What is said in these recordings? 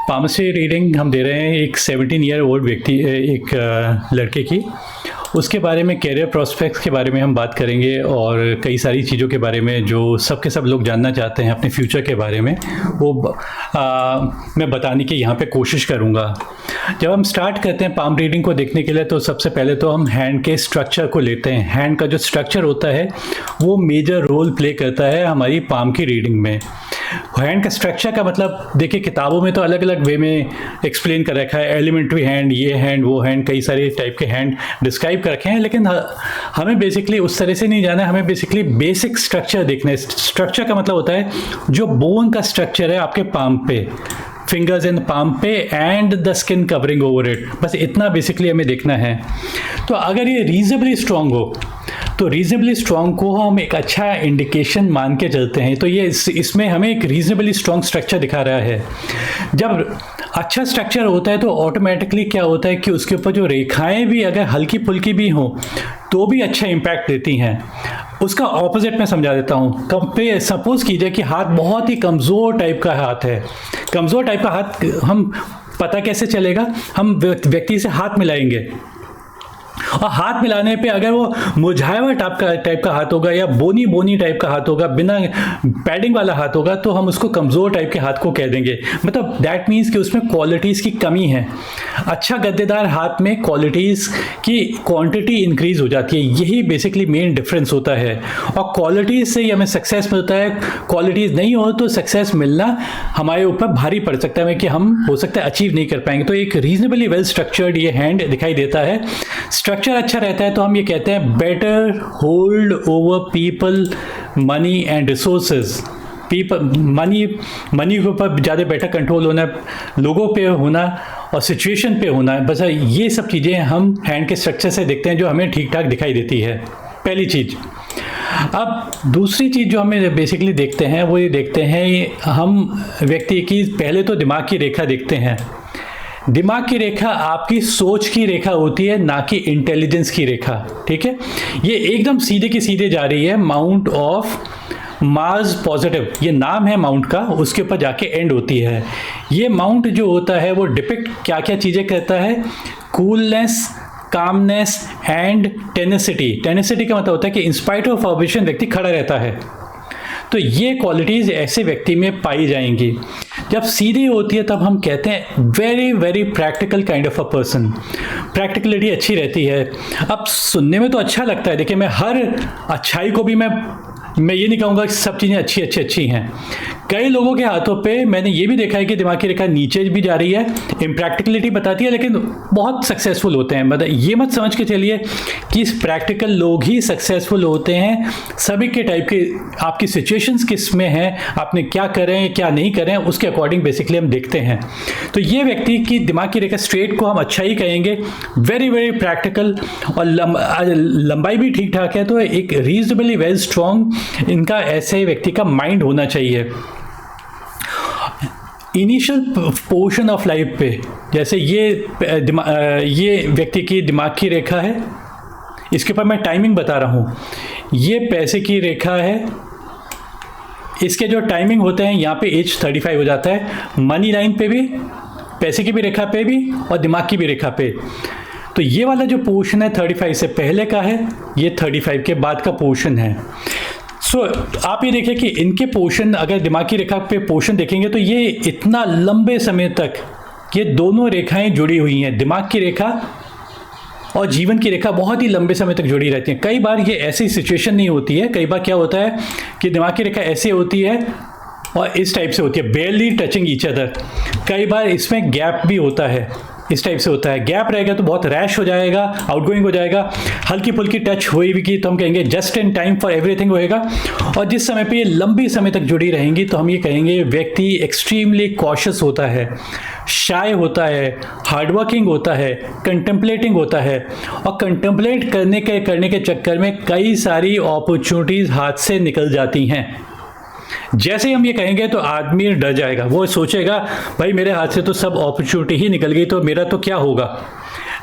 Pharmacy reading हम दे रहे हैं एक 17 ईयर ओल्ड व्यक्ति, एक लड़के की। उसके बारे में, कैरियर प्रोस्पेक्ट्स के बारे में हम बात करेंगे और कई सारी चीज़ों के बारे में जो सब के सब लोग जानना चाहते हैं अपने फ्यूचर के बारे में, वो मैं बताने की यहाँ पे कोशिश करूँगा। जब हम स्टार्ट करते हैं पाम रीडिंग को देखने के लिए, तो सबसे पहले तो हम हैंड के स्ट्रक्चर को लेते हैं। हैंड का जो स्ट्रक्चर होता है वो मेजर रोल प्ले करता है हमारी पाम की रीडिंग में। हैंड का स्ट्रक्चर का मतलब देखिए, किताबों में तो अलग अलग वे में एक्सप्लेन कर रखा है, एलिमेंट्री हैंड, ये हैंड, वो हैंड, कई सारे टाइप के हैंड डिस्क्राइब कर रखे हैं, लेकिन हमें बेसिकली उस तरह से नहीं जाना है। हमें बेसिकली बेसिक स्ट्रक्चर देखना है। स्ट्रक्चर का मतलब होता है जो बोन का स्ट्रक्चर है आपके पाम पे, फिंगर्स इन पाम पे, and the skin covering over it, बस इतना बेसिकली हमें देखना है। तो अगर ये रीजनेबली स्ट्रांग हो, तो रीजनेबली स्ट्रांग को हम एक अच्छा इंडिकेशन मान के चलते हैं। तो ये इसमें हमें एक रीजनेबली स्ट्रांग स्ट्रक्चर दिखा रहा है। जब अच्छा स्ट्रक्चर होता है तो ऑटोमेटिकली क्या होता है कि उसके ऊपर जो रेखाएं भी अगर हल्की फुल्की भी हों तो भी अच्छा इम्पैक्ट देती हैं। उसका ऑपोजिट मैं समझा देता हूँ। सपोज कीजिए कि हाथ बहुत ही कमज़ोर टाइप का हाथ है। कमज़ोर टाइप का हाथ हम पता कैसे चलेगा? हम व्यक्ति से हाथ मिलाएंगे और हाथ मिलाने पे अगर वो मुरझाया हुआ टाइप का हाथ होगा या बोनी बोनी टाइप का हाथ होगा, बिना पैडिंग वाला हाथ होगा, तो हम उसको कमज़ोर टाइप के हाथ को कह देंगे। मतलब दैट मीन्स कि उसमें क्वालिटीज़ की कमी है। अच्छा गद्देदार हाथ में क्वालिटीज़ की क्वांटिटी इंक्रीज हो जाती है। यही बेसिकली मेन डिफरेंस होता है। और क्वालिटीज़ से ही हमें सक्सेस मिलता है। क्वालिटीज़ नहीं हो तो सक्सेस मिलना हमारे ऊपर भारी पड़ सकता है कि हम हो सकता है अचीव नहीं कर पाएंगे। तो एक रीजनेबली वेल स्ट्रक्चर्ड ये हैंड दिखाई देता है। स्ट्रक्चर अच्छा रहता है तो हम ये कहते हैं better hold over people, money and resources. Money के ऊपर ज़्यादा बेटर कंट्रोल होना, लोगों पे होना और सिचुएशन पे होना, बस ये सब चीज़ें हम हैंड के स्ट्रक्चर से देखते हैं जो हमें ठीक ठाक दिखाई देती है, पहली चीज़। अब दूसरी चीज़ जो हमें बेसिकली देखते हैं वो ये देखते हैं, हम व्यक्ति की पहले तो दिमाग की रेखा देखते हैं। दिमाग की रेखा आपकी सोच की रेखा होती है, ना कि इंटेलिजेंस की रेखा। ठीक है, ये एकदम सीधे की सीधे जा रही है। माउंट ऑफ मार्स पॉजिटिव, ये नाम है माउंट का, उसके ऊपर जाके एंड होती है। ये माउंट जो होता है वो डिपिक्ट क्या क्या चीज़ें करता है? Coolness, calmness and tenacity. Tenacity का मतलब होता है कि इंस्पाइट ऑफ ऑब्जेक्शन व्यक्ति खड़ा रहता है। तो ये क्वालिटीज़ ऐसे व्यक्ति में पाई जाएंगी। जब सीधी होती है तब हम कहते हैं very very practical kind of a person. Practicality अच्छी रहती है। अब सुनने में तो अच्छा लगता है। देखिए, मैं हर अच्छाई को भी मैं ये नहीं कहूँगा कि सब चीज़ें अच्छी हैं। कई लोगों के हाथों पे मैंने ये भी देखा है कि दिमाग की रेखा नीचे भी जा रही है, इम्प्रैक्टिकलिटी बताती है, लेकिन बहुत सक्सेसफुल होते हैं। मतलब ये मत समझ के चलिए कि प्रैक्टिकल लोग ही सक्सेसफुल होते हैं। सभी के टाइप के आपकी सिचुएशंस किस में हैं, आपने क्या करें क्या नहीं करें, उसके अकॉर्डिंग बेसिकली हम देखते हैं। तो ये व्यक्ति की दिमाग की रेखा स्ट्रेट को हम अच्छा ही कहेंगे, वेरी वेरी प्रैक्टिकल, और लंबाई भी ठीक ठाक है। तो एक रीजनेबली वेल स्ट्रॉन्ग इनका ऐसे व्यक्ति का माइंड होना चाहिए। इनिशियल पोर्शन ऑफ लाइफ पे, जैसे ये व्यक्ति की दिमाग की रेखा है, इसके ऊपर मैं टाइमिंग बता रहा हूँ। ये पैसे की रेखा है, इसके जो टाइमिंग होते हैं यहाँ पे एज 35 हो जाता है। मनी लाइन पे भी, पैसे की भी रेखा पे भी और दिमाग की भी रेखा पे। तो ये वाला जो पोर्शन है 35 से पहले का है, ये 35 के बाद का पोर्शन है। आप ये देखिए कि इनके पोर्शन, अगर दिमाग की रेखा पे पोर्शन देखेंगे तो ये इतना लंबे समय तक ये दोनों रेखाएं जुड़ी हुई हैं। दिमाग की रेखा और जीवन की रेखा बहुत ही लंबे समय तक जुड़ी रहती हैं। कई बार ये ऐसी सिचुएशन नहीं होती है। कई बार क्या होता है कि दिमाग की रेखा ऐसे होती है और इस टाइप से होती है, बेयरली टचिंग ईच अदर। कई बार इसमें गैप भी होता है, इस टाइप से होता है। गैप रहेगा तो बहुत रैश हो जाएगा, आउटगोइंग हो जाएगा। हल्की फुल्की टच हुई भी की तो हम कहेंगे just in time for everything होएगा। और जिस समय पे ये लंबी समय तक जुड़ी रहेंगी तो हम ये कहेंगे व्यक्ति एक्सट्रीमली कॉशियस होता है, शाय होता है, हार्डवर्किंग होता है, कंटेम्पलेटिंग होता है। और कंटेम्पलेट करने के चक्कर में कई सारी अपॉर्चुनिटीज़ हाथ से निकल जाती हैं। जैसे ही हम ये कहेंगे तो आदमी डर जाएगा। वो सोचेगा भाई मेरे हाथ से तो सब अपॉर्चुनिटी ही निकल गई, तो मेरा तो क्या होगा।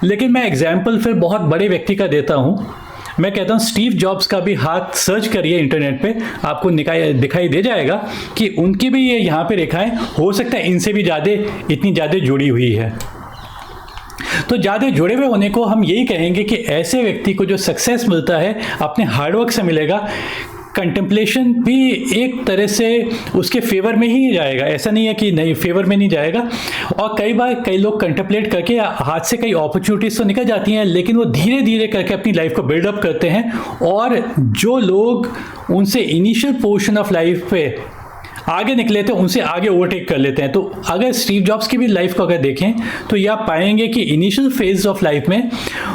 लेकिन मैं एग्जाम्पल फिर बहुत बड़े व्यक्ति का देता हूँ। मैं कहता हूँ स्टीव जॉब्स का भी हाथ सर्च करिए इंटरनेट पे, आपको दिखाई दे जाएगा कि उनकी भी ये यहाँ पे रेखाएं हो सकता है इनसे भी ज़्यादा, इतनी ज़्यादा जुड़ी हुई है। तो ज़्यादा जुड़े हुए होने को हम यही कहेंगे कि ऐसे व्यक्ति को जो सक्सेस मिलता है अपने हार्डवर्क से मिलेगा। कंटेम्पलेशन भी एक तरह से उसके फेवर में ही जाएगा, ऐसा नहीं है कि नहीं फेवर में नहीं जाएगा। और कई बार कई लोग कंटेम्पलेट करके हाथ से कई अपॉर्चुनिटीज़ तो निकल जाती हैं, लेकिन वो धीरे धीरे करके अपनी लाइफ को बिल्डअप करते हैं। और जो लोग उनसे इनिशियल पोर्शन ऑफ लाइफ पे आगे निकले थे उनसे आगे ओवरटेक कर लेते हैं। तो अगर स्टीव जॉब्स की भी लाइफ को अगर देखें तो ये आप पाएंगे कि इनिशियल फेज ऑफ लाइफ में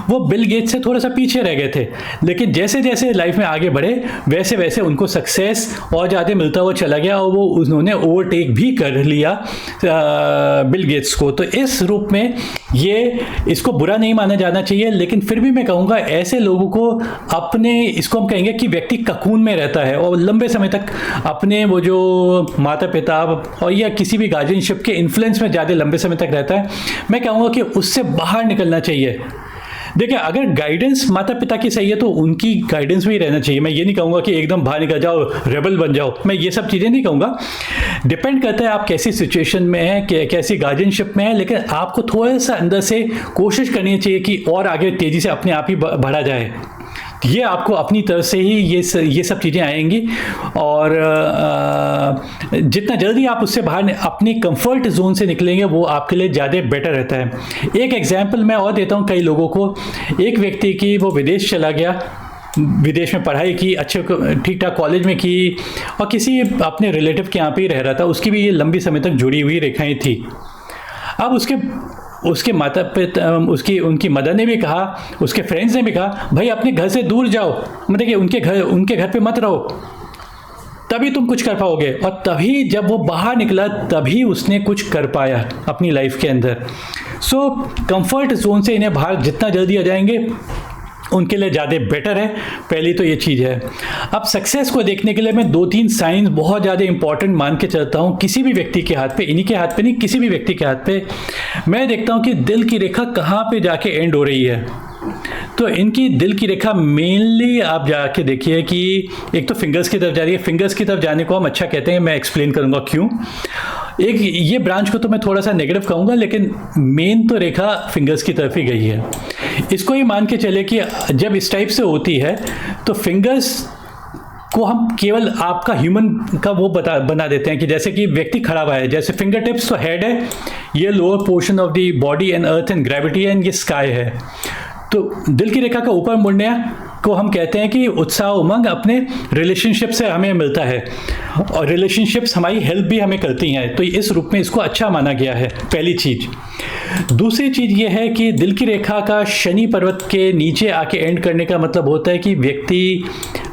वो बिल गेट्स से थोड़ा सा पीछे रह गए थे, लेकिन जैसे जैसे लाइफ में आगे बढ़े वैसे वैसे उनको सक्सेस और ज़्यादा मिलता हुआ चला गया और वो उन्होंने ओवरटेक भी कर लिया बिल गेट्स को। तो इस रूप में ये इसको बुरा नहीं माना जाना चाहिए, लेकिन फिर भी मैं कहूँगा ऐसे लोगों को अपने, इसको हम कहेंगे कि व्यक्ति ककून में रहता है और लंबे समय तक अपने वो जो माता पिता और या किसी भी गार्जियनशिप के इन्फ्लुएंस में ज़्यादा लंबे समय तक रहता है। मैं कहूँगा कि उससे बाहर निकलना चाहिए। देखिए, अगर गाइडेंस माता पिता की सही है तो उनकी गाइडेंस में ही रहना चाहिए। मैं ये नहीं कहूँगा कि एकदम बाहर निकल जाओ, रेबल बन जाओ, मैं ये सब चीज़ें नहीं कहूँगा। डिपेंड करता है आप कैसी सिचुएशन में हैं, कैसी गार्जियनशिप में है, लेकिन आपको थोड़ा सा अंदर से कोशिश करनी चाहिए कि और आगे तेज़ी से अपने आप ही बढ़ा जाए। ये आपको अपनी तरफ से ही ये सब चीज़ें आएंगी और जितना जल्दी आप उससे बाहर अपने कंफर्ट जोन से निकलेंगे वो आपके लिए ज़्यादा बेटर रहता है। एक एग्जांपल मैं और देता हूँ कई लोगों को। एक व्यक्ति की वो विदेश चला गया, विदेश में पढ़ाई की, अच्छे ठीक ठाक कॉलेज में की और किसी अपने रिलेटिव के यहाँ पे ही रह रहा था। उसकी भी ये लंबी समय तक जुड़ी हुई रेखाएँ थी। अब उसके माता पिता, उनकी मदर ने भी कहा, उसके फ्रेंड्स ने भी कहा, भाई अपने घर से दूर जाओ, मतलब कि उनके घर पे मत रहो, तभी तुम कुछ कर पाओगे। और तभी जब वो बाहर निकला तभी उसने कुछ कर पाया अपनी लाइफ के अंदर। सो कंफर्ट जोन से इन्हें बाहर जितना जल्दी आ जाएंगे उनके लिए ज़्यादा बेटर है। पहली तो ये चीज़ है। अब सक्सेस को देखने के लिए मैं 2-3 साइंस बहुत ज़्यादा इंपॉर्टेंट मान के चलता हूँ किसी भी व्यक्ति के हाथ पे, इन्हीं के हाथ पे नहीं, किसी भी व्यक्ति के हाथ पे। मैं देखता हूँ कि दिल की रेखा कहाँ पे जाके एंड हो रही है। तो इनकी दिल की रेखा मेनली आप जाके देखिए कि एक तो फिंगर्स की तरफ जा रही है। फिंगर्स की तरफ जाने को हम अच्छा कहते हैं, मैं एक्सप्लेन करूँगा क्यों। एक ये ब्रांच को तो मैं थोड़ा सा नेगेटिव कहूँगा, लेकिन मेन तो रेखा फिंगर्स की तरफ ही गई है। इसको ही मान के चले कि जब इस टाइप से होती है तो फिंगर्स को हम केवल आपका ह्यूमन का वो बना देते हैं कि जैसे कि व्यक्ति खड़ा हुआ है, जैसे फिंगर टिप्स तो हेड है, ये lower portion of the body and earth and gravity and ये स्काई है। तो दिल की रेखा का ऊपर मुड़ने को हम कहते हैं कि उत्साह उमंग अपने रिलेशनशिप से हमें मिलता है और रिलेशनशिप्स हमारी हेल्प भी हमें करती हैं। तो इस रूप में इसको अच्छा माना गया है, पहली चीज़। दूसरी चीज़ ये है कि दिल की रेखा का शनि पर्वत के नीचे आके एंड करने का मतलब होता है कि व्यक्ति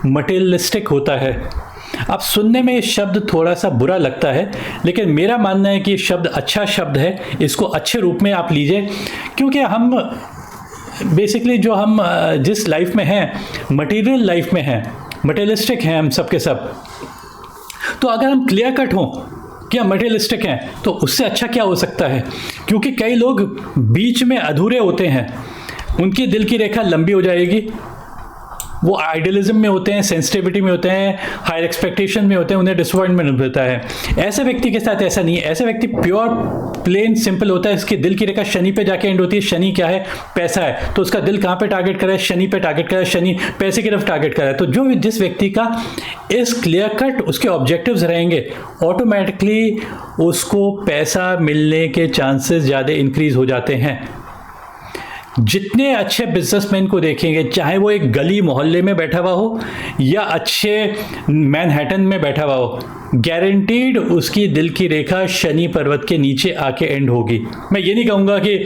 मटेरियलिस्टिक होता है। अब सुनने में ये शब्द थोड़ा सा बुरा लगता है, लेकिन मेरा मानना है कि ये शब्द अच्छा शब्द है, इसको अच्छे रूप में आप लीजिए। क्योंकि हम बेसिकली जो हम जिस लाइफ में हैं, मटेरियल लाइफ में हैं, मटेरियलिस्टिक हैं हम सब के सब। तो अगर हम क्लियर कट हों कि हम मटेरियलिस्टिक हैं तो उससे अच्छा क्या हो सकता है। क्योंकि कई लोग बीच में अधूरे होते हैं, उनकी दिल की रेखा लंबी हो जाएगी, वो आइडियलिज्म में होते हैं, सेंसिटिविटी में होते हैं, हायर एक्सपेक्टेशन में होते हैं, उन्हें डिसअपॉइंटमेंट मिलता है। ऐसे व्यक्ति के साथ ऐसा नहीं है। ऐसे व्यक्ति प्योर प्लेन सिंपल होता है। इसकी दिल की रेखा शनि पे जाके एंड होती है। शनि क्या है? पैसा है। तो उसका दिल कहाँ पे टारगेट करे? शनि पे टारगेट करे, शनि पैसे की तरफ टारगेट करे। तो जिस व्यक्ति का इस क्लियर कट उसके ऑब्जेक्टिव्स रहेंगे, ऑटोमेटिकली उसको पैसा मिलने के चांसेस ज़्यादा इंक्रीज हो जाते हैं। जितने अच्छे बिजनेसमैन को देखेंगे, चाहे वो एक गली मोहल्ले में बैठा हुआ हो या अच्छे मैनहट्टन में बैठा हुआ हो, गारंटीड उसकी दिल की रेखा शनि पर्वत के नीचे आके एंड होगी। मैं ये नहीं कहूँगा कि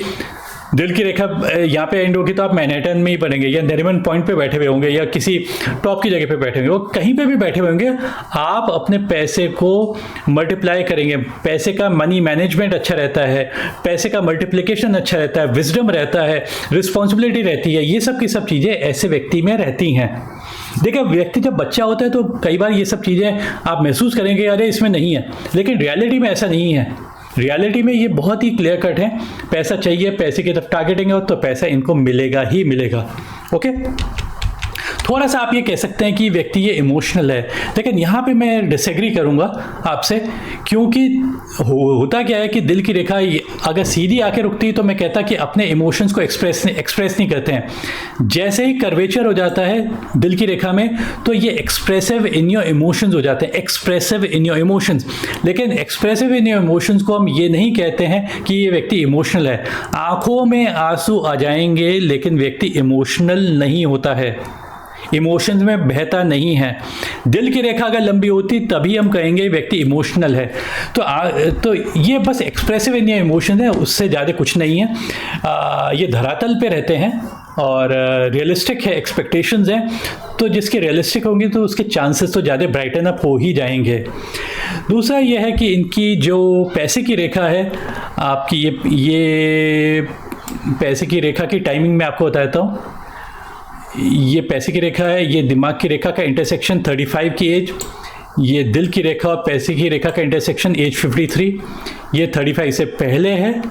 दिल की रेखा यहाँ पे एंड होगी तो आप मैनहट्टन में ही बनेंगे या नरीमन पॉइंट पे बैठे हुए होंगे या किसी टॉप की जगह पे बैठे होंगे, वो कहीं पे भी बैठे हुए होंगे। आप अपने पैसे को मल्टीप्लाई करेंगे। पैसे का मनी मैनेजमेंट अच्छा रहता है, पैसे का मल्टीप्लिकेशन अच्छा रहता है, विजडम रहता है, रिस्पॉन्सिबिलिटी रहती है। ये सब की सब चीज़ें ऐसे व्यक्ति में रहती हैं। देखिए, व्यक्ति जब बच्चा होता है तो कई बार ये सब चीज़ें आप महसूस करेंगे अरे इसमें नहीं है, लेकिन रियलिटी में ऐसा नहीं है। रियलिटी में ये बहुत ही क्लियर कट है। पैसा चाहिए, पैसे की तरफ टारगेटिंग है तो पैसा इनको मिलेगा ही मिलेगा। ओके, थोड़ा सा आप ये कह सकते हैं कि व्यक्ति ये इमोशनल है, लेकिन यहाँ पे मैं डिसएग्री करूँगा आपसे, क्योंकि होता क्या है कि दिल की रेखा अगर सीधी आके रुकती है तो मैं कहता कि अपने इमोशंस को एक्सप्रेस नहीं करते हैं। जैसे ही कर्वेचर हो जाता है दिल की रेखा में तो ये एक्सप्रेसिव इन योर इमोशंस हो जाते हैं, एक्सप्रेसिव इन योर इमोशंस। लेकिन एक्सप्रेसिव इन योर इमोशंस को हम ये नहीं कहते हैं कि ये व्यक्ति इमोशनल है। आंखों में आंसू आ जाएंगे लेकिन व्यक्ति इमोशनल नहीं होता है, इमोशंस में बहता नहीं है। दिल की रेखा अगर लंबी होती तभी हम कहेंगे व्यक्ति इमोशनल है। तो ये बस एक्सप्रेसिव इन योर इमोशन है, उससे ज़्यादा कुछ नहीं है। ये धरातल पे रहते हैं और रियलिस्टिक है, एक्सपेक्टेशंस हैं, तो जिसके रियलिस्टिक होंगे तो उसके चांसेस तो ज़्यादा ब्राइटन अप हो ही जाएंगे। दूसरा यह है कि इनकी जो पैसे की रेखा है आपकी, ये पैसे की रेखा की टाइमिंग मैं आपको बताता हूँ। ये पैसे की रेखा है, ये दिमाग की रेखा का इंटरसेक्शन 35 की एज, ये दिल की रेखा और पैसे की रेखा का इंटरसेक्शन एज 53, ये 35 से पहले है,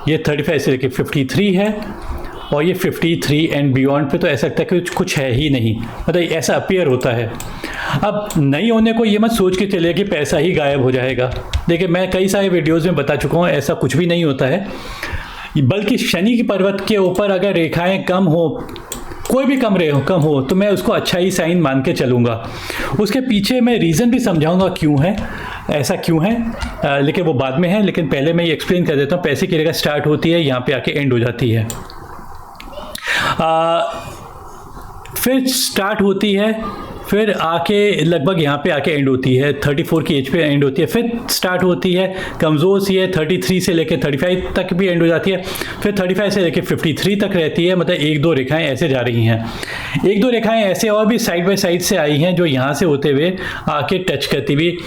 ये 35 से लेकर 53 है, और ये 53 एंड बियॉन्ड पे तो ऐसा लगता है कि कुछ है ही नहीं, मतलब ऐसा अपीयर होता है। अब नहीं होने को ये मत सोच के चलिए कि पैसा ही गायब हो जाएगा। देखिए मैं कई सारे वीडियोज़ में बता चुका हूँ, ऐसा कुछ भी नहीं होता है, बल्कि शनि की पर्वत के ऊपर अगर रेखाएं कम हो, कोई भी कम हो तो मैं उसको अच्छा ही साइन मान के चलूँगा। उसके पीछे मैं रीज़न भी समझाऊँगा क्यों है, ऐसा क्यों है, लेकिन वो बाद में है। लेकिन पहले मैं ये एक्सप्लेन कर देता हूँ। पैसे की रेखा स्टार्ट होती है, यहाँ पे आके एंड हो जाती है, फिर स्टार्ट होती है, फिर आके लगभग यहाँ पे आके एंड होती है, 34 की एज पे एंड होती है, फिर स्टार्ट होती है, कमज़ोर सी है, 33 से लेकर 35 तक भी एंड हो जाती है, फिर 35 से लेकर 53 तक रहती है। मतलब एक दो रेखाएं ऐसे जा रही हैं, एक दो रेखाएं ऐसे और भी साइड बाय साइड से आई हैं जो यहाँ से होते हुए आके टच करती हुई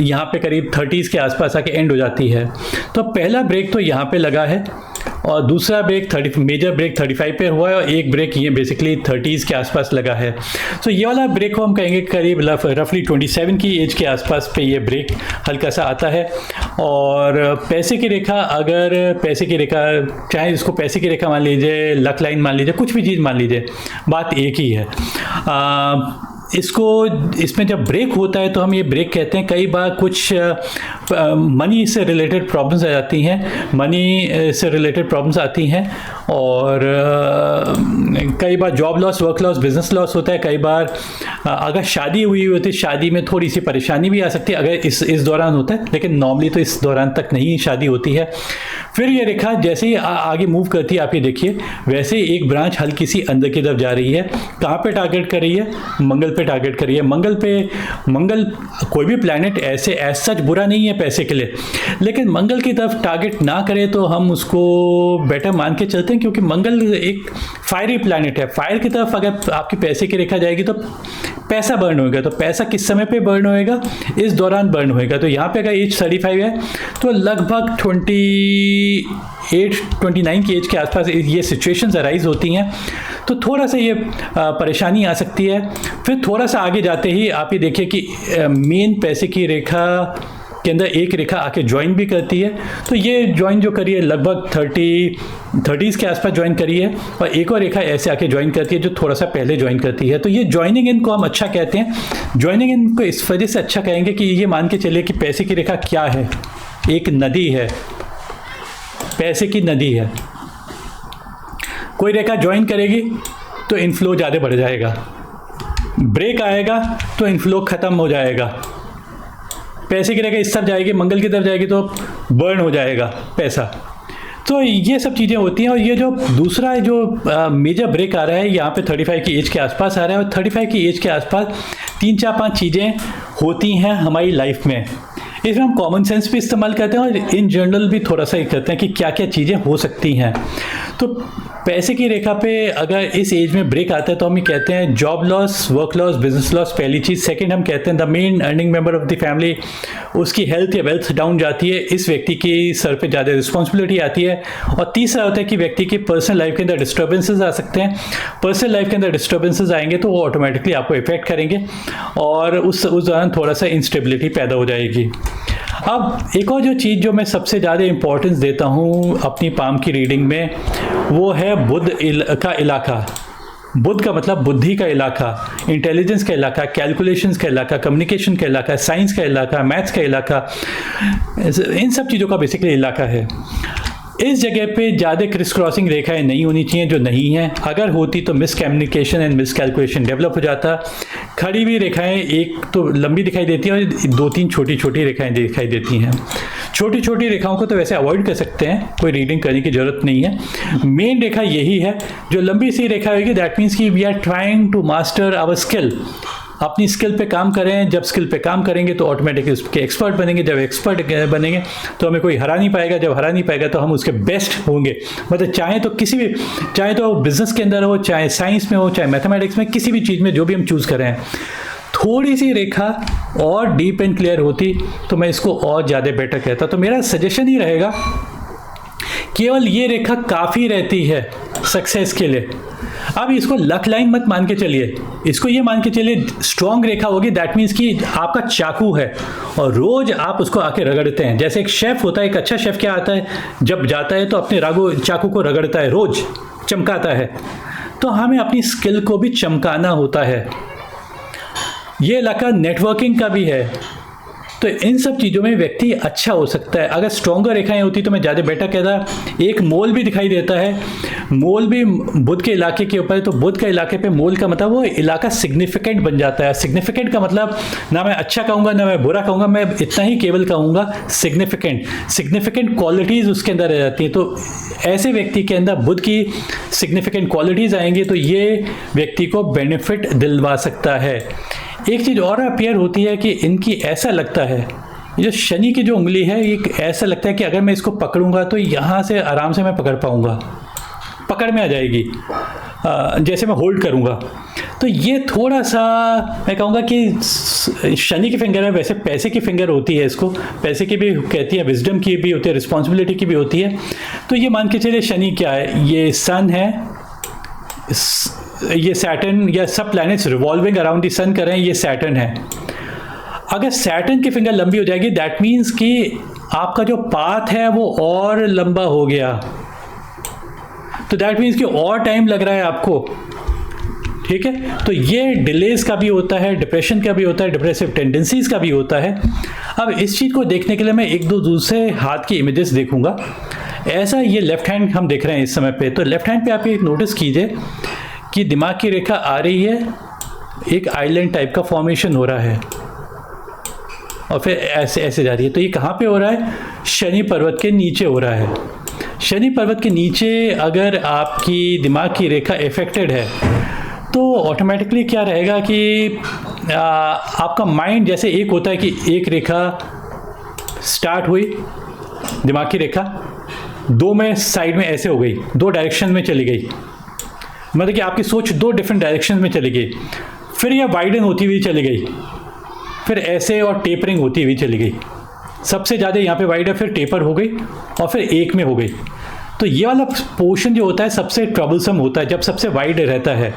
यहाँ पे करीब 30s के आसपास आके एंड हो जाती है। तो पहला ब्रेक तो यहाँ पे लगा है और दूसरा ब्रेक मेजर ब्रेक 35 पे हुआ है और एक ब्रेक ये बेसिकली 30s के आसपास लगा है। तो ये वाला ब्रेक को हम कहेंगे करीब रफली 27 की एज के आसपास पे ये ब्रेक हल्का सा आता है। और पैसे की रेखा, अगर पैसे की रेखा, चाहे इसको पैसे की रेखा मान लीजिए, लक लाइन मान लीजिए, कुछ भी चीज़ मान लीजिए, बात एक ही है। इसमें जब ब्रेक होता है तो हम ये ब्रेक कहते हैं। कई बार कुछ मनी से रिलेटेड प्रॉब्लम्स आ जाती हैं, मनी से रिलेटेड प्रॉब्लम्स आती हैं, और कई बार job loss, work loss, business loss होता है। कई बार अगर शादी हुई होती है, शादी में थोड़ी सी परेशानी भी आ सकती है अगर इस दौरान होता है, लेकिन नॉर्मली तो इस दौरान तक नहीं शादी होती है। फिर ये रेखा जैसे ही आगे मूव करती है, आप ये देखिए वैसे ही एक ब्रांच हल्की सी अंदर की तरफ जा रही है। कहाँ पे टारगेट कर रही है? मंगल पे टारगेट कर रही है। मंगल कोई भी प्लैनेट ऐसे एज सच बुरा नहीं है पैसे के लिए, लेकिन मंगल की तरफ टारगेट ना करे तो हम उसको बेटर मान के चलते हैं, क्योंकि मंगल एक फायरी प्लैनेट है। फायर की तरफ अगर आपकी पैसे की रेखा जाएगी तो पैसा बर्न होएगा। तो पैसा किस समय पे बर्न होएगा? इस दौरान बर्न होएगा। तो यहाँ पे अगर एज 35 है तो लगभग 29 की एज के आसपास ये सिचुएशंस अराइज होती हैं, तो थोड़ा सा ये परेशानी आ सकती है। फिर थोड़ा सा आगे जाते ही आप ये देखिए कि मेन पैसे की रेखा के अंदर एक रेखा आके ज्वाइन भी करती है। तो ये ज्वाइन जो करी है लगभग 30s के आसपास ज्वाइन करी है, और एक और रेखा ऐसे आके ज्वाइन करती है जो थोड़ा सा पहले ज्वाइन करती है। तो ये ज्वाइनिंग इन को हम अच्छा कहते हैं। ज्वाइनिंग इन को इस वजह से अच्छा कहेंगे कि ये मान के चलिए कि पैसे की रेखा क्या है? एक नदी है, पैसे की नदी है। कोई रेखा ज्वाइन करेगी तो इनफ्लो ज़्यादा बढ़ जाएगा, ब्रेक आएगा तो इनफ्लो ख़त्म हो जाएगा। पैसे की रेखा इस तरफ जाएगी, मंगल की तरफ जाएगी तो बर्न हो जाएगा पैसा। तो ये सब चीज़ें होती हैं। और ये जो दूसरा जो मेजर ब्रेक आ रहा है यहाँ पे 35 की एज के आसपास आ रहा है, और 35 की एज के आसपास 3-4-5 चीज़ें होती हैं हमारी लाइफ में। इसमें हम कॉमन सेंस भी इस्तेमाल करते हैं और इन जनरल भी थोड़ा सा ही करते हैं कि क्या क्या चीज़ें हो सकती हैं। तो पैसे की रेखा पे अगर इस एज में ब्रेक आता है तो हम ये कहते हैं job loss, work loss, business loss, पहली चीज़। सेकंड हम कहते हैं the main earning member of the family, उसकी हेल्थ या वेल्थ डाउन जाती है, इस व्यक्ति की सर पे ज़्यादा रिस्पॉन्सिबिलिटी आती है। और तीसरा होता है कि व्यक्ति की पर्सनल लाइफ के अंदर डिस्टर्बेंसेस आ सकते हैं। पर्सनल लाइफ के अंदर डिस्टर्बेंसेस आएंगे तो वो ऑटोमेटिकली आपको इफेक्ट करेंगे और उस दौरान थोड़ा सा इंस्टेबिलिटी पैदा हो जाएगी। अब एक और जो चीज़ जो मैं सबसे ज़्यादा इम्पोर्टेंस देता हूँ अपनी पाम की रीडिंग में, वो है बुध का इलाका। बुध का मतलब बुद्धि का इलाका, इंटेलिजेंस का इलाका, कैलकुलेशंस का इलाका, कम्युनिकेशन का इलाका, साइंस का इलाका, मैथ्स का इलाका, इन सब चीज़ों का बेसिकली इलाका है। इस जगह पे ज़्यादा क्रिस क्रॉसिंग रेखाएं नहीं होनी चाहिए, जो नहीं है। अगर होती तो miss communication and miss calculation develop हो जाता। खड़ी हुई रेखाएं एक तो लंबी दिखाई देती हैं और 2-3 छोटी छोटी रेखाएं दिखाई देती हैं। छोटी छोटी रेखाओं को तो वैसे अवॉइड कर सकते हैं, कोई रीडिंग करने की ज़रूरत नहीं है। मेन रेखा यही है। जो लंबी सी रेखा होगी दैट मीन्स कि we are trying to master our skill, अपनी स्किल पे काम करें। जब स्किल पे काम करेंगे तो ऑटोमेटिकली उसके एक्सपर्ट बनेंगे। जब एक्सपर्ट बनेंगे तो हमें कोई हरा नहीं पाएगा। जब हरा नहीं पाएगा तो हम उसके बेस्ट होंगे। मतलब चाहे तो किसी भी, चाहे तो बिजनेस के अंदर हो, चाहे साइंस में हो, चाहे मैथमेटिक्स में, किसी भी चीज़ में जो भी हम चूज़ करें, थोड़ी सी रेखा और डीप एंड क्लियर होती तो मैं इसको और ज़्यादा बेटर कहता। तो मेरा सजेशन ही रहेगा, केवल ये रेखा काफ़ी रहती है सक्सेस के लिए। अब इसको लक लाइन मत मान के चलिए, इसको ये मान के चलिए स्ट्रॉन्ग रेखा होगी, दैट मीन्स कि आपका चाकू है और रोज आप उसको आके रगड़ते हैं। जैसे एक शेफ होता है, एक अच्छा शेफ क्या आता है, जब जाता है तो अपने चाकू को रगड़ता है, रोज चमकाता है। तो हमें अपनी स्किल को भी चमकाना होता है। ये इलाका नेटवर्किंग का भी है। तो इन सब चीज़ों में व्यक्ति अच्छा हो सकता है। अगर स्ट्रॉन्गर रेखाएं होती तो मैं ज़्यादा बेटर कहता। एक मोल भी दिखाई देता है, मोल भी बुध के इलाके के ऊपर है, तो बुध के इलाके पे मोल का मतलब वो इलाका सिग्निफिकेंट बन जाता है। सिग्निफिकेंट का मतलब ना मैं अच्छा कहूँगा ना मैं बुरा कहूँगा, मैं इतना ही केवल कहूँगा सिग्निफिकेंट। सिग्निफिकेंट क्वालिटीज़ उसके अंदर रह जाती हैं। तो ऐसे व्यक्ति के अंदर बुध की सिग्निफिकेंट क्वालिटीज़ आएंगी तो ये व्यक्ति को बेनिफिट दिलवा सकता है। एक चीज़ और अपियर होती है कि इनकी ऐसा लगता है, ये जो शनि की जो उंगली है, ये ऐसा लगता है कि अगर मैं इसको पकड़ूंगा तो यहाँ से आराम से मैं पकड़ पाऊंगा, पकड़ में आ जाएगी जैसे मैं होल्ड करूंगा। तो ये थोड़ा सा मैं कहूँगा कि शनि की फिंगर है। वैसे पैसे की फिंगर होती है, इसको पैसे की भी कहती है, विजडम की भी होती है, रिस्पॉन्सिबिलिटी की भी होती है। तो ये मान के चलिए शनि क्या है, ये सन है, ये सैटर्न या सब प्लैनेट्स रिवॉल्विंग अराउंड द सन कर रहे हैं, ये सैटर्न है। अगर सैटर्न की फिंगर लंबी हो जाएगी दैट मीन्स कि आपका जो पाथ है वो और लंबा हो गया, तो दैट मीन्स कि और टाइम लग रहा है आपको। ठीक है, तो ये डिलेज का भी होता है, डिप्रेशन का भी होता है, डिप्रेसिव टेंडेंसीज का भी होता है। अब इस चीज़ को देखने के लिए मैं एक दो दूसरे हाथ की इमेजेस देखूंगा। ऐसा ये लेफ्ट हैंड हम देख रहे हैं इस समय पे, तो लेफ्ट हैंड पे आप एक नोटिस कीजिए कि दिमाग की रेखा आ रही है, एक आइलैंड टाइप का फॉर्मेशन हो रहा है और फिर ऐसे ऐसे जा रही है। तो ये कहाँ पे हो रहा है, शनि पर्वत के नीचे हो रहा है। शनि पर्वत के नीचे अगर आपकी दिमाग की रेखा इफेक्टेड है तो ऑटोमेटिकली क्या रहेगा कि आपका माइंड, जैसे एक होता है कि एक रेखा स्टार्ट हुई, दिमाग की रेखा दो में साइड में ऐसे हो गई, दो डायरेक्शन में चली गई, मतलब कि आपकी सोच दो डिफरेंट डायरेक्शन में चली गई। फिर यह वाइडन होती हुई चली गई, फिर ऐसे और टेपरिंग होती हुई चली गई। सबसे ज़्यादा यहाँ पे वाइड है, फिर टेपर हो गई और फिर एक में हो गई। तो ये वाला पोर्शन जो होता है सबसे ट्रबलसम होता है जब सबसे वाइड रहता है।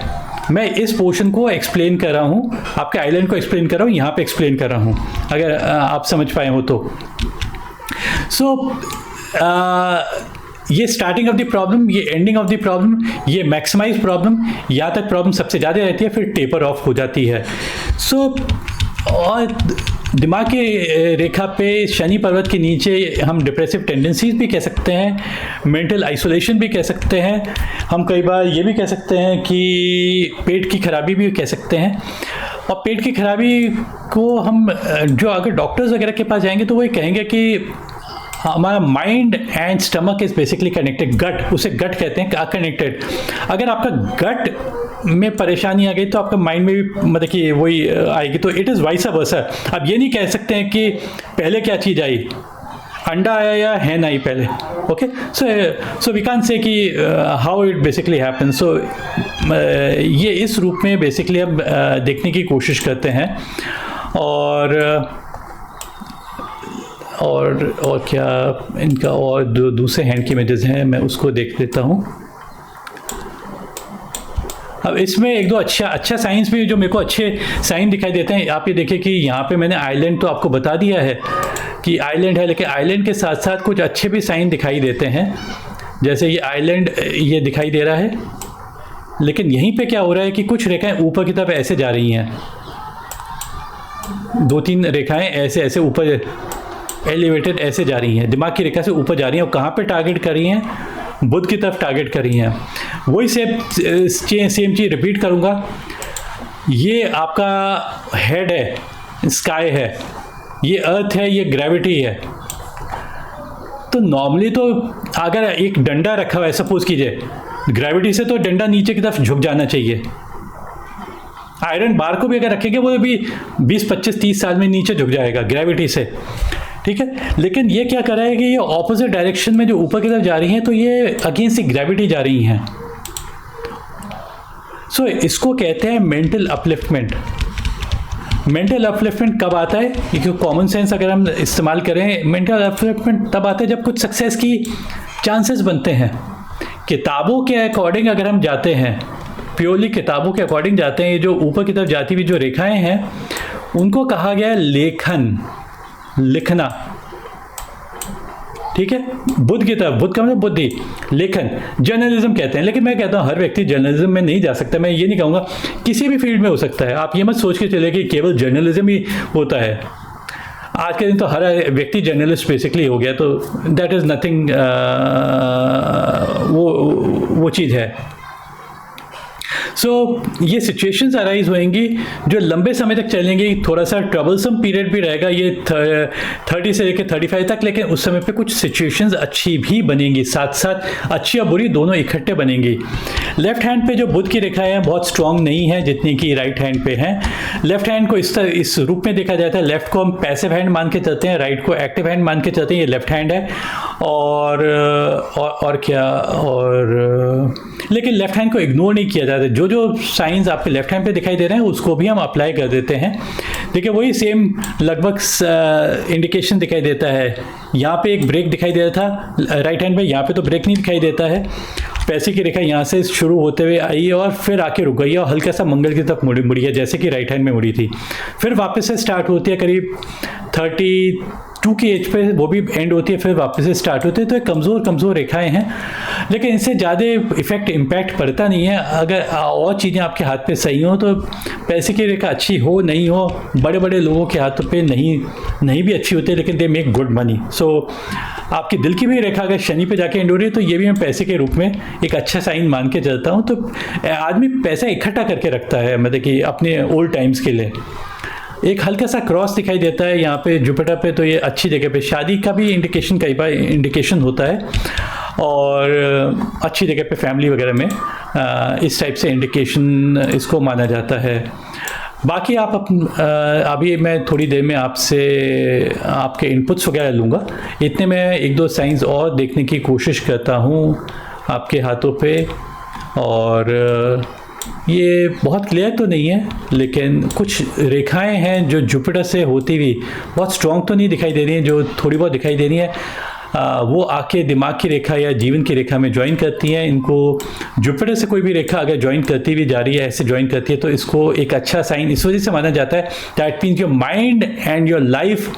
मैं इस पोर्शन को एक्सप्लेन कर रहा हूँ, आपके आइलैंड को एक्सप्लेन कर रहा हूँ, यहाँ पे एक्सप्लेन कर रहा हूँ, अगर आप समझ पाए हो तो। ये स्टार्टिंग ऑफ द प्रॉब्लम, ये एंडिंग ऑफ द प्रॉब्लम, ये मैक्सिमाइज प्रॉब्लम, यहाँ तक प्रॉब्लम सबसे ज़्यादा रहती है, फिर टेपर ऑफ हो जाती है। और दिमाग की रेखा पे शनि पर्वत के नीचे हम डिप्रेसिव टेंडेंसीज भी कह सकते हैं, मेंटल आइसोलेशन भी कह सकते हैं, हम कई बार ये भी कह सकते हैं कि पेट की खराबी भी कह सकते हैं। और पेट की खराबी को हम जो अगर डॉक्टर्स वगैरह के पास जाएंगे तो वो ये कहेंगे कि हमारा mind and stomach is basically connected, gut, उसे गट कहते हैं, कनेक्टेड। अगर आपका गट में परेशानी आ गई तो आपका माइंड में भी मतलब कि वही आएगी। तो इट इज़ वाइस वर्सा। अब ये नहीं कह सकते हैं कि पहले क्या चीज़ आई, अंडा आया या हैन आई पहले। Okay, so we can say कि हाउ इट बेसिकली हैपन। सो ये इस रूप में बेसिकली हम देखने की कोशिश करते हैं। और क्या इनका और दूसरे हैंड की इमेजेस हैं, मैं उसको देख लेता हूँ। अब इसमें एक दो अच्छा साइंस भी जो मेरे को अच्छे साइन दिखाई देते हैं। आप ये देखिए कि यहाँ पे मैंने आइलैंड तो आपको बता दिया है कि आइलैंड है, लेकिन आइलैंड के साथ साथ कुछ अच्छे भी साइन दिखाई देते हैं। जैसे ये आइलैंड ये दिखाई दे रहा है, लेकिन यहीं पे क्या हो रहा है कि कुछ रेखाएं ऊपर की तरफ ऐसे जा रही हैं, 2-3 रेखाएं ऐसे ऐसे ऊपर एलिवेटेड ऐसे जा रही हैं, दिमाग की रेखा से ऊपर जा रही हैं, और कहाँ पे टारगेट कर रही हैं? बुध की तरफ टारगेट कर रही हैं। वही सेम चीज़ रिपीट करूँगा। ये आपका हेड है, स्काई है, ये अर्थ है, ये ग्रेविटी है। तो नॉर्मली तो अगर एक डंडा रखा हुआ है, सपोज कीजिए, ग्रेविटी से तो डंडा नीचे की तरफ झुक जाना चाहिए। आयरन बार को भी अगर रखेंगे वो भी 20, 25, 30 साल में नीचे झुक जाएगा ग्रेविटी से, ठीक है। लेकिन ये क्या कर रहा है कि ये ऑपोजिट डायरेक्शन में जो ऊपर की तरफ जा रही हैं, तो ये अगेंस्ट ग्रेविटी जा रही हैं। सो इसको कहते हैं मेंटल अपलिफ्टमेंट। मेंटल अपलिफ्टमेंट कब आता है? क्योंकि कॉमन सेंस अगर हम इस्तेमाल करें, मेंटल अपलिफ्टमेंट तब आता है जब कुछ सक्सेस की चांसेस बनते हैं। किताबों के अकॉर्डिंग अगर हम जाते हैं, प्योरली किताबों के अकॉर्डिंग जाते हैं, ये जो ऊपर की तरफ जाती हुई जो रेखाएं हैं, उनको कहा गया है लेखन, लिखना, ठीक है। बुध की तरफ, बुध का मतलब बुद्धि, लेखन, जर्नलिज्म कहते हैं। लेकिन मैं कहता हूँ हर व्यक्ति जर्नलिज्म में नहीं जा सकता। मैं ये नहीं कहूँगा, किसी भी फील्ड में हो सकता है। आप ये मत सोच के चले कि केवल जर्नलिज्म ही होता है। आज के दिन तो हर व्यक्ति जर्नलिस्ट बेसिकली हो गया, तो दैट इज़ नथिंग, वो चीज़ है। सो ये सिचुएशंस अराइज होंगी जो लंबे समय तक चलेंगी। थोड़ा सा ट्रबलसम पीरियड भी रहेगा ये 30 से लेकर 35 तक, लेकिन उस समय पे कुछ सिचुएशंस अच्छी भी बनेंगी, साथ साथ अच्छी और बुरी दोनों इकट्ठे बनेंगी। लेफ्ट हैंड पे जो बुध की रेखाएं हैं बहुत स्ट्रांग नहीं है जितनी कि राइट हैंड पे हैं। लेफ्ट हैंड को इस रूप में देखा जाता है, लेफ्ट को हम पैसिव हैंड मान के चलते हैं, राइट को एक्टिव हैंड मान के चलते हैं। ये लेफ्ट हैंड है और क्या, और लेकिन लेफ्ट हैंड को इग्नोर नहीं किया जाता। जो साइंस आपके लेफ्ट हैंड पे दिखाई दे रहे हैं उसको भी हम अप्लाई कर देते हैं। देखिए वही सेम लगभग इंडिकेशन दिखाई देता है। यहाँ पे एक ब्रेक दिखाई दे रहा था राइट हैंड पे, यहाँ पे तो ब्रेक नहीं दिखाई देता है। पैसे की रेखा यहाँ से शुरू होते हुए आई और फिर आके रुक गई और हल्का सा मंगल की तरफ मुड़ी है, जैसे कि राइट हैंड में मुड़ी थी। फिर वापस से स्टार्ट होती है करीब 32 की एज पे, वो भी एंड होती है, फिर वापस से स्टार्ट होते हैं। तो ये कमज़ोर रेखाएं हैं, लेकिन इनसे ज़्यादा इम्पैक्ट पड़ता नहीं है। अगर और चीज़ें आपके हाथ पे सही हो तो पैसे की रेखा अच्छी हो नहीं हो, बड़े बड़े लोगों के हाथों पे नहीं भी अच्छी होती है, लेकिन दे मेक गुड मनी। सो आपकी दिल की भी रेखा अगर शनि पे जाके एंड हो रही है तो ये भी मैं पैसे के रूप में एक अच्छा साइन मान के चलता हूँ। तो आदमी पैसा इकट्ठा करके रखता है, मतलब कि अपने ओल्ड टाइम्स के लिए। एक हल्का सा क्रॉस दिखाई देता है यहाँ पे जुपिटर पे, तो ये अच्छी जगह पे शादी का भी इंडिकेशन कई बार इंडिकेशन होता है, और अच्छी जगह पे फैमिली वगैरह में इस टाइप से इंडिकेशन इसको माना जाता है। बाकी आप अभी मैं थोड़ी देर में आपसे आपके इनपुट्स वगैरह लूँगा। इतने में 1-2 साइंस और देखने की कोशिश करता हूँ आपके हाथों पे, और ये बहुत क्लियर तो नहीं है, लेकिन कुछ रेखाएं हैं जो जुपिटर से होती हुई बहुत स्ट्रॉन्ग तो नहीं दिखाई दे रही हैं, जो थोड़ी बहुत दिखाई दे रही हैं वो आके दिमाग की रेखा या जीवन की रेखा में ज्वाइन करती हैं। इनको जुपिटर से कोई भी रेखा अगर ज्वाइन करती हुई जा रही है, ऐसे ज्वाइन करती है, तो इसको एक अच्छा साइन इस वजह से माना जाता है। That means your mind and your life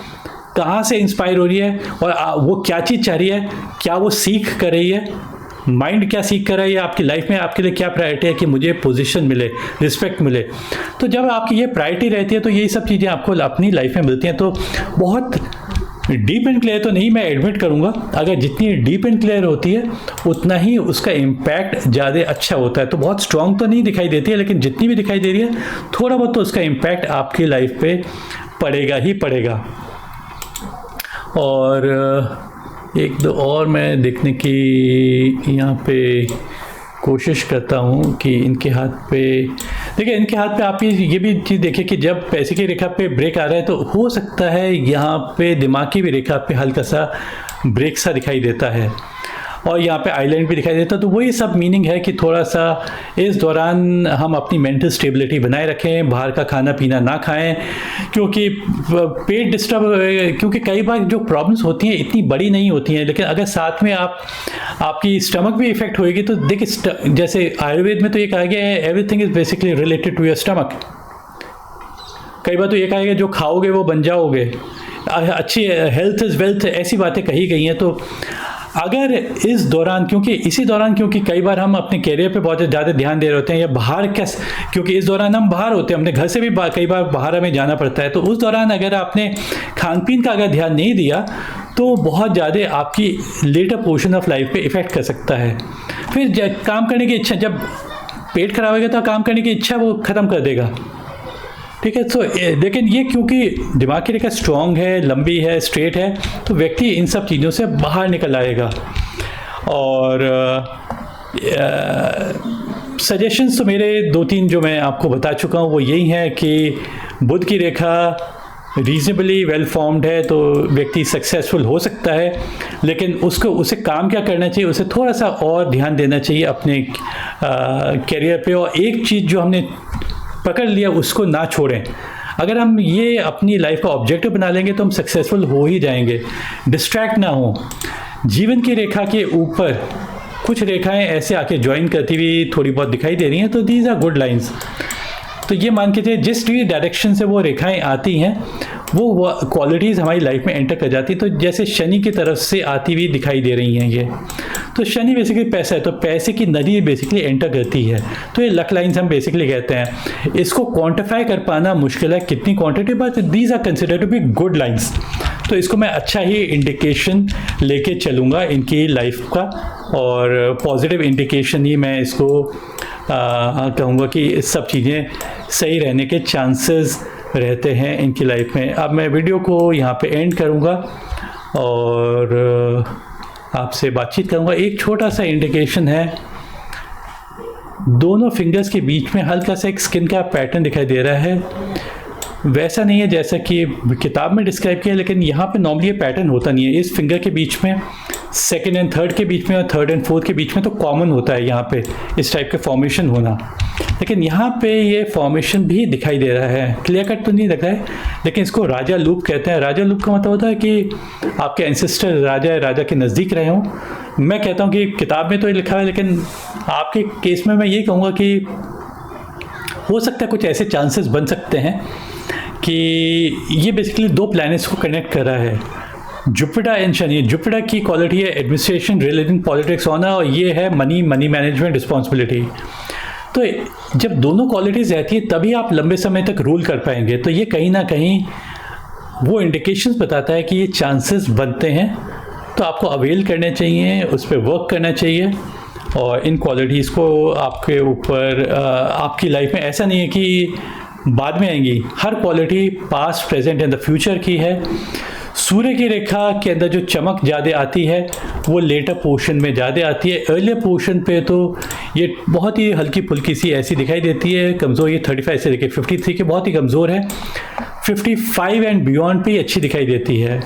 कहाँ से इंस्पायर हो रही है और वो क्या चीज़ चाह रही है, क्या वो सीख कर रही है, माइंड क्या सीख कर रहा है, या आपकी लाइफ में आपके लिए क्या प्रायोरिटी है कि मुझे पोजीशन मिले, रिस्पेक्ट मिले। तो जब आपकी ये प्रायोरिटी रहती है तो यही सब चीज़ें आपको अपनी लाइफ में मिलती हैं। तो बहुत डीप एंड क्लियर तो नहीं, मैं एडमिट करूँगा, अगर जितनी डीप एंड क्लियर होती है उतना ही उसका इम्पैक्ट ज़्यादा अच्छा होता है। तो बहुत स्ट्रॉन्ग तो नहीं दिखाई देती है, लेकिन जितनी भी दिखाई दे रही है थोड़ा बहुत तो उसका इम्पैक्ट आपकी लाइफ पे पड़ेगा ही पड़ेगा। और 1-2 और मैं देखने की यहाँ पे कोशिश करता हूँ कि इनके हाथ पे, देखिए इनके हाथ पे आप ये भी चीज़ देखिए कि जब पैसे की रेखा पे ब्रेक आ रहा है तो हो सकता है यहाँ पे दिमाग की भी रेखा पे हल्का सा ब्रेक सा दिखाई देता है, और यहाँ पे आइलैंड भी दिखाई देता है। तो वही सब मीनिंग है कि थोड़ा सा इस दौरान हम अपनी मेंटल स्टेबिलिटी बनाए रखें, बाहर का खाना पीना ना खाएं, क्योंकि पेट डिस्टर्ब, क्योंकि कई बार जो प्रॉब्लम्स होती हैं इतनी बड़ी नहीं होती हैं, लेकिन अगर साथ में आपकी स्टमक भी इफेक्ट होएगी तो देखिए, जैसे आयुर्वेद में तो ये कहा गया है everything is basically related to your stomach. कई बार तो ये कहा गया जो खाओगे वो बन जाओगे, अच्छी हेल्थ इज़ वेल्थ, ऐसी बातें कही गई हैं। तो अगर इस दौरान, क्योंकि कई बार हम अपने कैरियर पे बहुत ज़्यादा ध्यान दे रहे होते हैं, या बाहर क्योंकि इस दौरान हम बाहर होते हैं, अपने घर से भी कई बार बाहर हमें जाना पड़ता है, तो उस दौरान अगर आपने खान पीन का अगर ध्यान नहीं दिया तो बहुत ज़्यादा आपकी लेटर पोर्शन ऑफ लाइफ पे इफ़ेक्ट कर सकता है। फिर काम करने की इच्छा, जब पेट खराब होगा तो काम करने की इच्छा वो ख़त्म कर देगा, ठीक है। तो लेकिन ये क्योंकि दिमाग की रेखा स्ट्रॉन्ग है, लंबी है, स्ट्रेट है, तो व्यक्ति इन सब चीज़ों से बाहर निकल आएगा। और सजेशंस तो मेरे 2-3 जो मैं आपको बता चुका हूँ वो यही है कि बुध की रेखा रीजनेबली वेल फॉर्म्ड है तो व्यक्ति सक्सेसफुल हो सकता है, लेकिन उसे काम क्या करना चाहिए, उसे थोड़ा सा और ध्यान देना चाहिए अपने कैरियर पे, और एक चीज़ जो हमने पकड़ लिया उसको ना छोड़ें। अगर हम ये अपनी लाइफ का ऑब्जेक्टिव बना लेंगे तो हम सक्सेसफुल हो ही जाएंगे। डिस्ट्रैक्ट ना हो। जीवन की रेखा के ऊपर कुछ रेखाएं ऐसे आके ज्वाइन करती हुई थोड़ी बहुत दिखाई दे रही हैं, तो दीज आर गुड लाइंस। तो ये मान के चलिए जिस भी डायरेक्शन से वो रेखाएं आती हैं वो क्वालिटीज़ हमारी लाइफ में एंटर कर जाती है। तो जैसे शनि की तरफ से आती हुई दिखाई दे रही हैं ये, तो शनि बेसिकली पैसा है, तो पैसे की नदी बेसिकली एंटर करती है, तो ये लक लाइन्स हम बेसिकली कहते हैं। इसको क्वांटिफाई कर पाना मुश्किल है कितनी quantity, but these are considered to be good lines. तो इसको मैं अच्छा ही इंडिकेशन लेके चलूँगा इनकी लाइफ का, और पॉजिटिव इंडिकेशन ही मैं इसको कहूँगा कि सब चीज़ें सही रहने के चांसेस रहते हैं इनकी लाइफ में। अब मैं वीडियो को यहाँ पे एंड करूँगा और आपसे बातचीत करूँगा। एक छोटा सा इंडिकेशन है, दोनों फिंगर्स के बीच में हल्का सा एक स्किन का पैटर्न दिखाई दे रहा है। वैसा नहीं है जैसा कि किताब में डिस्क्राइब किया, लेकिन यहाँ पे नॉर्मली ये पैटर्न होता नहीं है। इस फिंगर के बीच में, सेकंड एंड थर्ड के बीच में और थर्ड एंड फोर्थ के बीच में तो कॉमन होता है यहाँ पे इस टाइप के फॉर्मेशन होना, लेकिन यहाँ पे ये फॉर्मेशन भी दिखाई दे रहा है। क्लियर कट तो नहीं लग रहा है, लेकिन इसको राजा लूप कहते हैं। राजा लूप का मतलब होता है कि आपके एंसेस्टर राजा के नज़दीक रहे हों। मैं कहता हूँ कि किताब में तो ये लिखा है, लेकिन आपके केस में मैं ये कहूँगा कि हो सकता है कुछ ऐसे चांसेस बन सकते हैं कि ये बेसिकली 2 प्लैनेट्स को कनेक्ट कर रहा है, जुपिटर एंड शनि। जुपिटर की क्वालिटी है एडमिनिस्ट्रेशन, रिलीजन, पॉलिटिक्स होना, और ये है मनी मैनेजमेंट, रिस्पॉन्सिबिलिटी। तो जब दोनों क्वालिटीज़ रहती है तभी आप लंबे समय तक रूल कर पाएंगे। तो ये कहीं ना कहीं वो इंडिकेशंस बताता है कि ये चांसेस बनते हैं, तो आपको अवेल करने चाहिए, उस पर वर्क करना चाहिए, और इन क्वालिटीज़ को आपके ऊपर आपकी लाइफ में ऐसा नहीं है कि बाद में आएंगी। हर quality past, present and the future की है। सूर्य की रेखा के अंदर जो चमक ज़्यादा आती है वो लेटर पोर्शन में ज़्यादा आती है। अर्लियर पोर्शन पे तो ये बहुत ही हल्की फुल्की सी ऐसी दिखाई देती है, कमज़ोर। ये 35 से लेकर 53 के बहुत ही कमज़ोर है। 55 एंड बियॉन्ड पे अच्छी दिखाई देती है।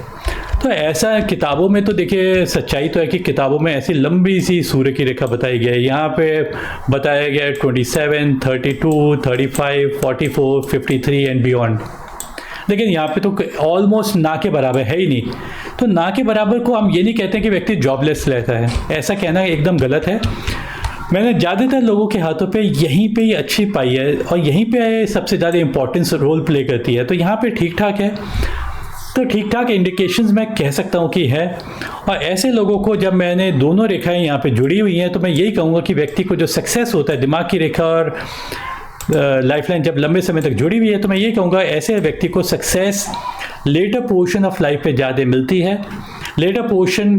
तो ऐसा किताबों में तो देखिए सच्चाई तो है कि किताबों में ऐसी लंबी सी सूर्य की रेखा बताई गई है। यहाँ पे बताया गया है 27, 32, 35, 44, 53 एंड बियॉन्ड, लेकिन यहाँ पे तो ऑलमोस्ट ना के बराबर है ही नहीं। तो ना के बराबर को हम ये नहीं कहते कि व्यक्ति जॉबलेस रहता है, ऐसा कहना एकदम गलत है। मैंने ज़्यादातर लोगों के हाथों पे यहीं पे ही अच्छी पाई है, और यहीं पे सबसे ज़्यादा इंपॉर्टेंस रोल प्ले करती है। तो यहाँ पे ठीक ठाक है, तो ठीक ठाक इंडिकेशंस मैं कह सकता हूँ कि है। और ऐसे लोगों को जब मैंने दोनों रेखाएं यहाँ पे जुड़ी हुई हैं, तो मैं यही कहूँगा कि व्यक्ति को जो सक्सेस होता है, दिमाग की रेखा और लाइफलाइन जब लंबे समय तक जुड़ी हुई है, तो मैं ये कहूँगा ऐसे व्यक्ति को success later portion of life पे ज़्यादा मिलती है। लेटर पोर्शन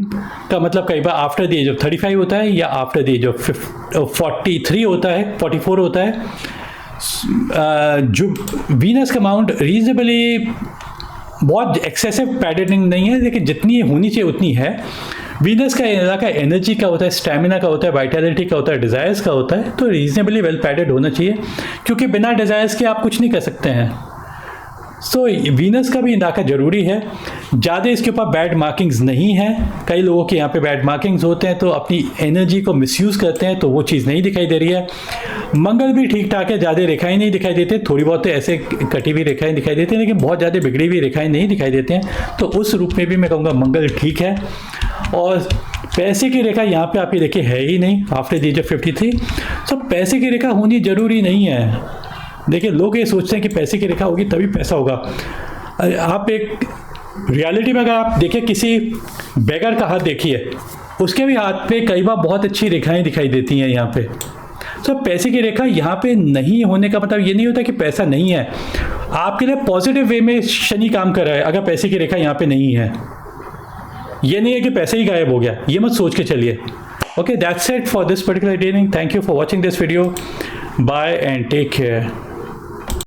का मतलब कई बार आफ्टर द एज ऑफ 35 होता है, या आफ्टर द एज ऑफ 43 होता है, 44 होता है। जो वीनस का अमाउंट रीजनेबली बहुत एक्सेसिव पैटर्निंग नहीं है, लेकिन जितनी होनी चाहिए उतनी है। वीनस का इलाका एनर्जी का होता है, स्टैमिना का होता है, वाइटलिटी का होता है, डिज़ायर्स का होता है। तो रीजनेबली वेल पैडेड होना चाहिए, क्योंकि बिना डिज़ायर्स के आप कुछ नहीं कर सकते हैं। सो वीनस का भी इलाका ज़रूरी है। ज़्यादा इसके ऊपर बैड मार्किंग्स नहीं है। कई लोगों के यहाँ पे बैड मार्किंग्स होते हैं, तो अपनी एनर्जी को मिसयूज़ करते हैं, तो वो चीज़ नहीं दिखाई दे रही है। मंगल भी ठीक ठाक है, ज़्यादा रेखाएं नहीं दिखाई देते, थोड़ी बहुत ऐसे कटी हुई रेखाएं दिखाई देती हैं, लेकिन बहुत ज़्यादा बिगड़ी हुई रेखाएं नहीं दिखाई देते हैं। तो उस रूप में भी मैं कहूँगा मंगल ठीक है। और पैसे की रेखा यहाँ पे आप ये देखिए है ही नहीं आफ्टर द एज ऑफ 53। तो पैसे की रेखा होनी ज़रूरी नहीं है। देखिए लोग ये सोचते हैं कि पैसे की रेखा होगी तभी पैसा होगा। आप एक रियलिटी में अगर आप देखें किसी बेगर का हाथ देखिए, उसके भी हाथ पे कई बार बहुत अच्छी रेखाएं दिखाई देती हैं यहाँ पे। तो पैसे की रेखा यहाँ पे नहीं होने का मतलब ये नहीं होता कि पैसा नहीं है, आपके लिए पॉजिटिव वे में शनि काम कर रहा है अगर पैसे की रेखा यहाँ पे नहीं है। ये नहीं है कि पैसे ही गायब हो गया, ये मत सोच के चलिए। Okay, that's it for this particular reading. Thank you for watching this video. Bye and take care.